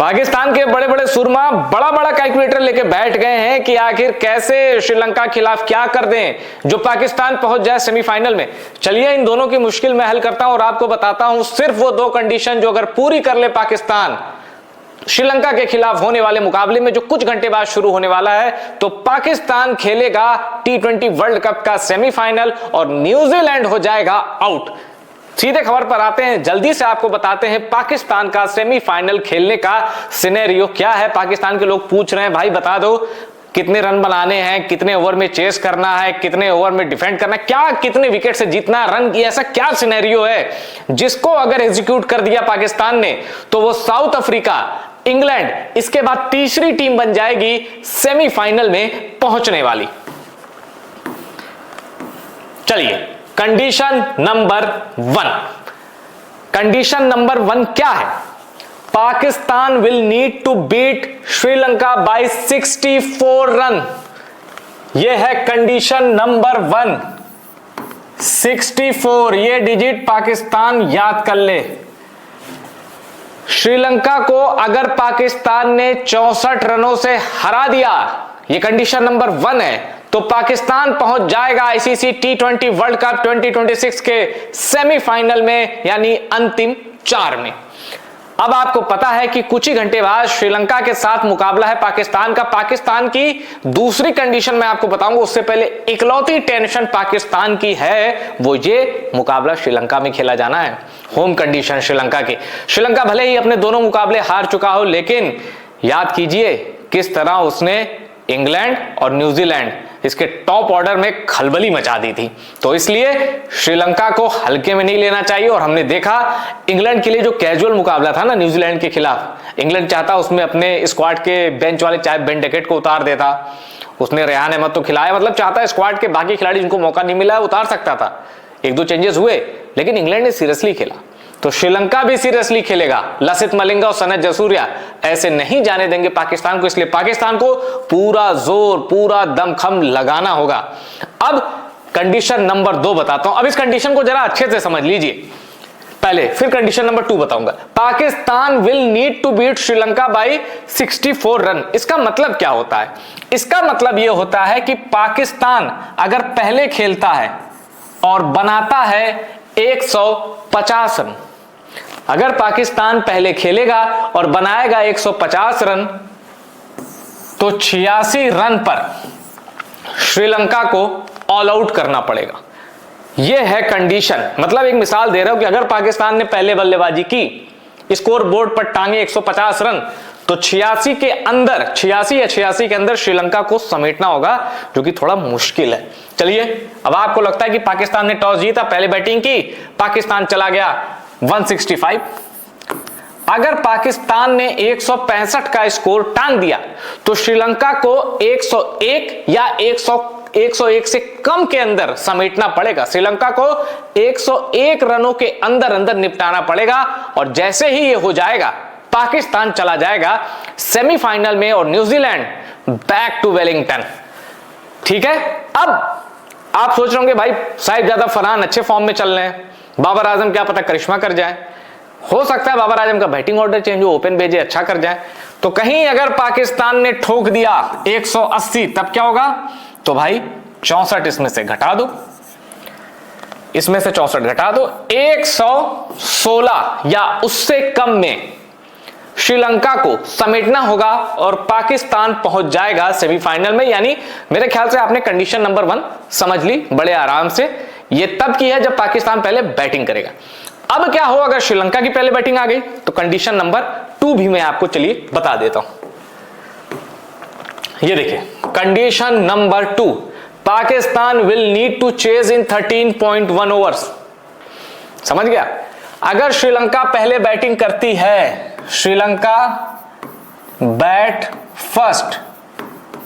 पाकिस्तान के बड़े बड़े सुरमा बड़ा बड़ा कैलकुलेटर लेके बैठ गए हैं कि आखिर कैसे श्रीलंका के खिलाफ क्या कर दें जो पाकिस्तान पहुंच जाए सेमीफाइनल में। चलिए इन दोनों की मुश्किल मैं हल करता हूं और आपको बताता हूं सिर्फ वो दो कंडीशन जो अगर पूरी कर ले पाकिस्तान श्रीलंका के खिलाफ होने वाले मुकाबले में जो कुछ घंटे बाद शुरू होने वाला है, तो पाकिस्तान खेलेगा T20 वर्ल्ड कप का सेमीफाइनल और न्यूजीलैंड हो जाएगा आउट। सीधे खबर पर आते हैं, जल्दी से आपको बताते हैं पाकिस्तान का सेमीफाइनल खेलने का सिनेरियो क्या है। पाकिस्तान के लोग पूछ रहे हैं भाई बता दो कितने रन बनाने हैं, कितने ओवर में चेस करना है, कितने ओवर में डिफेंड करना है, क्या कितने विकेट से जीतना रन की, ऐसा क्या सिनेरियो है जिसको अगर एग्जीक्यूट कर दिया पाकिस्तान ने तो वो साउथ अफ्रीका, इंग्लैंड, इसके बाद तीसरी टीम बन जाएगी सेमीफाइनल में पहुंचने वाली। चलिए कंडीशन नंबर 1, कंडीशन नंबर 1 क्या है? Pakistan will need to beat Sri Lanka by 64 run. यह है कंडीशन नंबर 1, 64। ये डिजिट पाकिस्तान याद कर ले। श्रीलंका को अगर पाकिस्तान ने 64 रनों से हरा दिया, ये कंडीशन नंबर 1 है, तो पाकिस्तान पहुंच जाएगा आईसीसी T20 वर्ल्ड कप 2026 के सेमीफाइनल में, यानी अंतिम 4 में। अब आपको पता है कि कुछ ही घंटे बाद श्रीलंका के साथ मुकाबला है पाकिस्तान का। पाकिस्तान की दूसरी कंडीशन मैं आपको बताऊंगा, उससे पहले इकलौती टेंशन पाकिस्तान की है वो ये मुकाबला श्रीलंका में खेला जाना है। होम कंडीशन श्रीलंका की। श्रीलंका भले ही अपने दोनों मुकाबले हार चुका हो, लेकिन याद कीजिए किस तरह उसने इंग्लैंड और न्यूजीलैंड इसके टॉप ऑर्डर में खलबली मचा दी थी। तो इसलिए श्रीलंका को हल्के में नहीं लेना चाहिए। और हमने देखा इंग्लैंड के लिए जो कैजुअल मुकाबला था ना न्यूजीलैंड के खिलाफ, इंग्लैंड चाहता उसमें अपने स्क्वाड के बेंच वाले चाहे बेन डेकेट को उतार देता, उसने रेहान अहमद तो खिलाया, मतलब चाहता स्क्वाड के बाकी खिलाड़ी जिनको मौका नहीं मिला उतार सकता था। 1-2 चेंजेस हुए, लेकिन इंग्लैंड ने सीरियसली खेला। तो श्रीलंका भी सीरियसली खेलेगा। लसित मलिंगा और सनत जसूरिया ऐसे नहीं जाने देंगे पाकिस्तान को, इसलिए पाकिस्तान को पूरा जोर पूरा दमखम लगाना होगा। अब कंडीशन नंबर 2 बताता हूं। अब इस कंडीशन को जरा अच्छे से समझ लीजिए पहले, फिर कंडीशन नंबर 2 बताऊंगा। Pakistan will need to beat Sri Lanka by 64 run. इसका मतलब क्या होता है? इसका मतलब यह होता है कि पाकिस्तान अगर पहले खेलता है और बनाता है 150 रन, अगर पाकिस्तान पहले खेलेगा और बनाएगा 150 रन, तो 86 रन पर श्रीलंका को ऑल आउट करना पड़ेगा। यह है कंडीशन। मतलब एक मिसाल दे रहा हूं कि अगर पाकिस्तान ने पहले बल्लेबाजी की, स्कोर बोर्ड पर टांगे 150 रन, तो 86 के अंदर 86 के अंदर श्रीलंका को समेटना होगा, जो कि थोड़ा मुश्किल है। चलिए, अब आपको लगता है कि पाकिस्तान ने टॉस जीता, पहले बैटिंग की, पाकिस्तान चला गया 165। अगर पाकिस्तान ने 165 का स्कोर टांग दिया, तो श्रीलंका को 101 या 101 से कम के अंदर समेटना पड़ेगा। श्रीलंका को 101 रनों के अंदर अंदर निपटाना पड़ेगा। और जैसे ही ये हो जाएगा, पाकिस्तान चला जाएगा सेमीफाइनल में और न्यूजीलैंड बैक टू वेलिंगटन। ठीक है। अब आप सोच रहे होंगे भाई साहिब ज्यादा फरहान अच्छे फॉर्म में चल रहे हैं, बाबर आजम क्या पता करिश्मा कर जाए। हो सकता है बाबर आजम का बैटिंग ऑर्डर चेंज हो, ओपन भेजे, अच्छा कर जाए। तो कहीं अगर पाकिस्तान ने ठोक दिया 180, तब क्या होगा? तो भाई 64 इसमें से घटा दो, इसमें से 64 घटा दो, 116 या उससे कम में श्रीलंका को समेटना होगा और पाकिस्तान पहुंच जाएगा सेमीफाइनल में। यानी मेरे ख्याल से आपने कंडीशन नंबर 1 समझ ली बड़े आराम से। ये तब की है जब पाकिस्तान पहले बैटिंग करेगा। अब क्या हो अगर श्रीलंका की पहले बैटिंग आ गई? तो कंडीशन नंबर 2 भी मैं आपको चलिए बता देता हूं। ये देखिए condition number 2, Pakistan will need to chase in 13.1 overs. समझ गया? अगर श्रीलंका पहले बैटिंग करती है, श्रीलंका बैट फर्स्ट,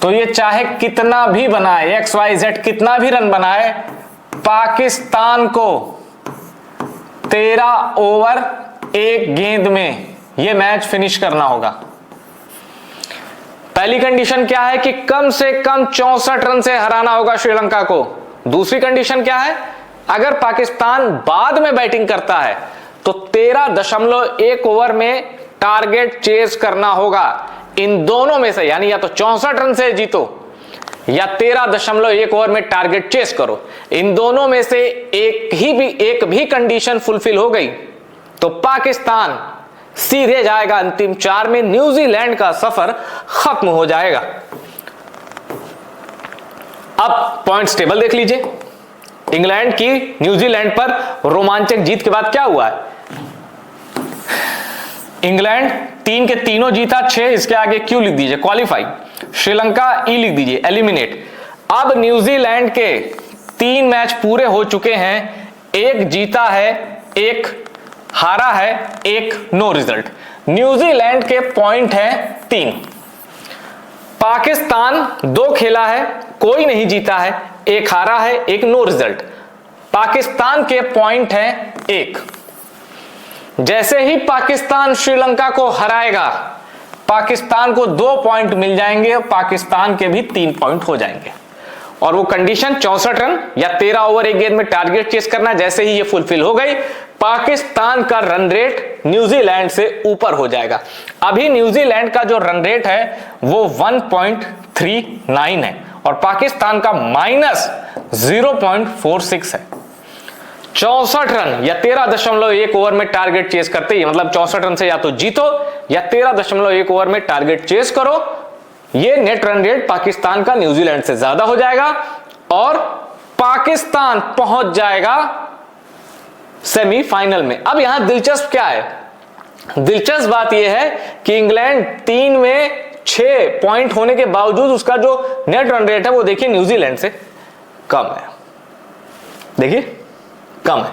तो ये चाहे कितना भी बनाए, XYZ कितना भी रन बनाए, पाकिस्तान को 13 ओवर 1 गेंद में ये मैच फिनिश करना होगा। पहली कंडीशन क्या है कि कम से कम 64 रन से हराना होगा श्रीलंका को। दूसरी कंडीशन क्या है? अगर पाकिस्तान बाद में बैटिंग करता है तो 13.1 ओवर में टारगेट चेस करना होगा। इन दोनों में से यानी या तो 64 रन से जीतो या 13.1 ओवर में टारगेट चेस करो। इन दोनों में से एक भी कंडीशन फुलफिल हो गई तो पाकिस्तान सीधे जाएगा अंतिम 4 में। न्यूजीलैंड का सफर खत्म हो जाएगा। अब पॉइंट्स टेबल देख लीजिए। इंग्लैंड की न्यूजीलैंड पर रोमांचक जीत के बाद क्या हुआ है? इंग्लैंड 3 के तीनों जीता, 6 इसके आगे क्यों लिख दीजिए, क्वालिफाई। श्रीलंका ई लिख दीजिए, एलिमिनेट। अब न्यूजीलैंड के 3 मैच पूरे हो चुके हैं, 1 जीता है, 1 हारा है, 1 नो रिजल्ट। न्यूजीलैंड के पॉइंट है 3। पाकिस्तान 2 खेला है, कोई नहीं जीता है, 1 हारा है, 1 नो रिजल्ट। पाकिस्तान के पॉइंट है 1। जैसे ही पाकिस्तान श्रीलंका को हराएगा पाकिस्तान को 2 पॉइंट मिल जाएंगे, पाकिस्तान के भी 3 पॉइंट हो जाएंगे। और वो कंडीशन 64 रन या 13 ओवर एक गेंद में टारगेट चेस करना, जैसे ही ये फुलफिल हो गई पाकिस्तान का रन रेट न्यूजीलैंड से ऊपर हो जाएगा। अभी न्यूजीलैंड का जो रन रेट है वो 1.39 है और पाकिस्तान का -0.46 है। 64 रन या 13.1 ओवर में टारगेट चेस करते ही, मतलब 64 रन से या तो जीतो या 13.1 ओवर में टारगेट चेस करो। ये नेट रन रेट पाकिस्तान का न्यूजीलैंड से ज्यादा हो जाएगा और पाकिस्तान पहुंच जाएगा सेमीफाइनल में। अब यहां दिलचस्प क्या है? दिलचस्प बात यह है कि इंग्लैंड 3 में 6 पॉइंट होने के बावजूद उसका जो नेट रन रेट है वो देखिए न्यूजीलैंड से कम है। देखिए कम है,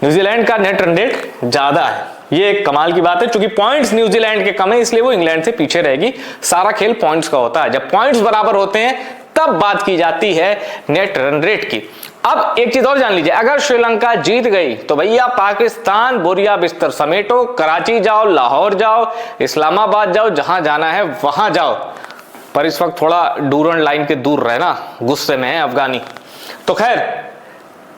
न्यूजीलैंड का नेट रन रेट ज्यादा है। ये एक कमाल की बात है। चूंकि पॉइंट्स न्यूजीलैंड के कम है इसलिए वो इंग्लैंड से पीछे रहेगी। सारा खेल पॉइंट्स का होता है। जब पॉइंट्स बराबर होते हैं तब बात की जाती है नेट रन रेट की। अब एक चीज और जान लीजिए, अगर श्रीलंका जीत गई तो भैया पाकिस्तान बोरिया बिस्तर समेटो, कराची जाओ, लाहौर जाओ, इस्लामाबाद जाओ, जहां जाना है वहां जाओ। पर इस वक्त थोड़ा डूरन लाइन के दूर रहना, गुस्से में है अफगानी। तो खैर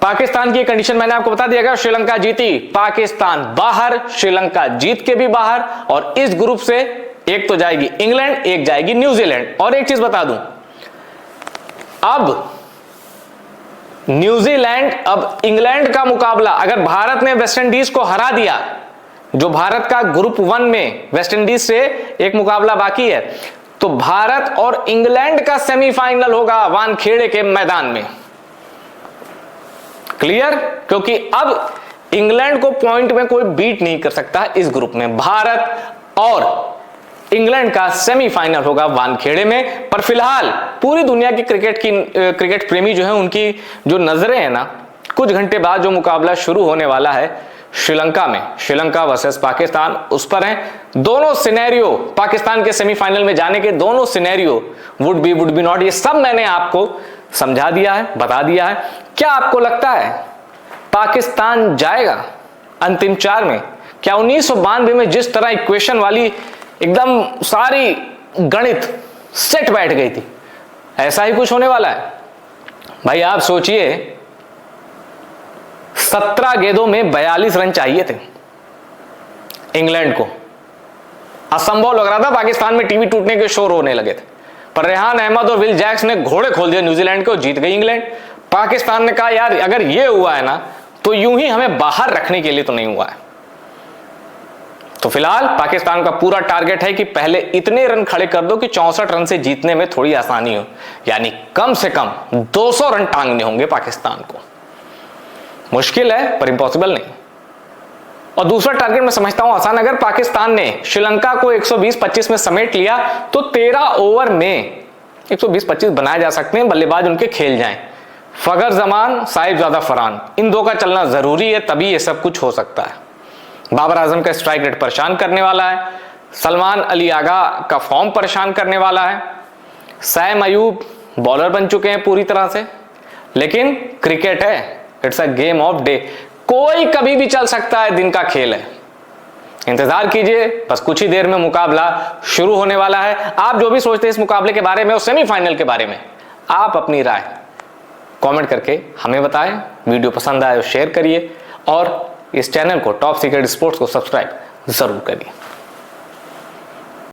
पाकिस्तान की कंडीशन मैंने आपको बता दिया। अगर श्रीलंका जीती पाकिस्तान बाहर, श्रीलंका जीत के भी बाहर, और इस ग्रुप से एक तो जाएगी इंग्लैंड, एक जाएगी न्यूजीलैंड। और एक चीज बता दूं, अब न्यूजीलैंड, अब इंग्लैंड का मुकाबला अगर भारत ने वेस्ट इंडीज को हरा दिया, जो भारत का ग्रुप 1 में वेस्ट इंडीज से एक मुकाबला बाकी है, तो भारत और इंग्लैंड का सेमीफाइनल होगा वानखेड़े के मैदान में। क्लियर? क्योंकि अब इंग्लैंड को पॉइंट में कोई बीट नहीं कर सकता इस ग्रुप में। भारत और इंग्लैंड का सेमीफाइनल होगा वानखेड़े में। पर फिलहाल पूरी दुनिया की क्रिकेट प्रेमी जो है उनकी जो नजरें हैं ना, कुछ घंटे बाद जो मुकाबला शुरू होने वाला है श्रीलंका में, श्रीलंका वर्सेस पाकिस्तान, उस पर है। दोनों सिनेरियो, पाकिस्तान के सेमीफाइनल में जाने के दोनों सिनेरियो, वुड बी नॉट, ये सब मैंने आपको समझा दिया है, बता दिया है। क्या आपको लगता है पाकिस्तान जाएगा अंतिम 4 में? क्या 1992 में जिस तरह इक्वेशन वाली एकदम सारी गणित सेट बैठ गई थी, ऐसा ही कुछ होने वाला है? भाई आप सोचिए, 17 गेंदों में 42 रन चाहिए थे इंग्लैंड को। असंभव लग रहा था, पाकिस्तान में टीवी टूटने के शोर होने लगे थे। पर रेहान अहमद और विल जैक्स ने घोड़े खोल दिए न्यूजीलैंड को, जीत गई इंग्लैंड। पाकिस्तान ने कहा यार अगर ये हुआ है ना तो यूं ही हमें बाहर रखने के लिए तो नहीं हुआ है। तो फिलहाल पाकिस्तान का पूरा टारगेट है कि पहले इतने रन खड़े कर दो कि 64 रन से जीतने में थोड़ी आसानी हो, यानी कम से कम 200 रन टांगने होंगे पाकिस्तान को। मुश्किल है पर इम्पॉसिबल नहीं। और दूसरा टारगेट मैं समझता हूं आसान, अगर पाकिस्तान ने श्रीलंका को 120-25 में समेट लिया तो 13 ओवर में 120-25 बनाए जा सकते हैं, बल्लेबाज उनके खेल जाएं। फगर जमान, साहिबजादा फरहान, इन दो का चलना जरूरी है, तभी ये सब कुछ हो सकता है। बाबर आजम का स्ट्राइक रेट परेशान करने वाला है, सलमान अली आगा का फॉर्म परेशान करने वाला है, सैम अयूब बॉलर बन चुके हैं पूरी तरह से। लेकिन क्रिकेट है, it's a game of day, कोई कभी भी चल सकता है, दिन का खेल है। इंतजार कीजिए, बस कुछ ही देर में मुकाबला शुरू होने वाला है। आप जो भी सोचते हैं इस मुकाबले के बारे में और सेमीफाइनल के बारे में, आप अपनी राय कमेंट करके हमें बताएं। वीडियो पसंद आए तो शेयर करिए और इस चैनल को टॉप सीक्रेट स्पोर्ट्स को सब्सक्राइब जरूर करिए।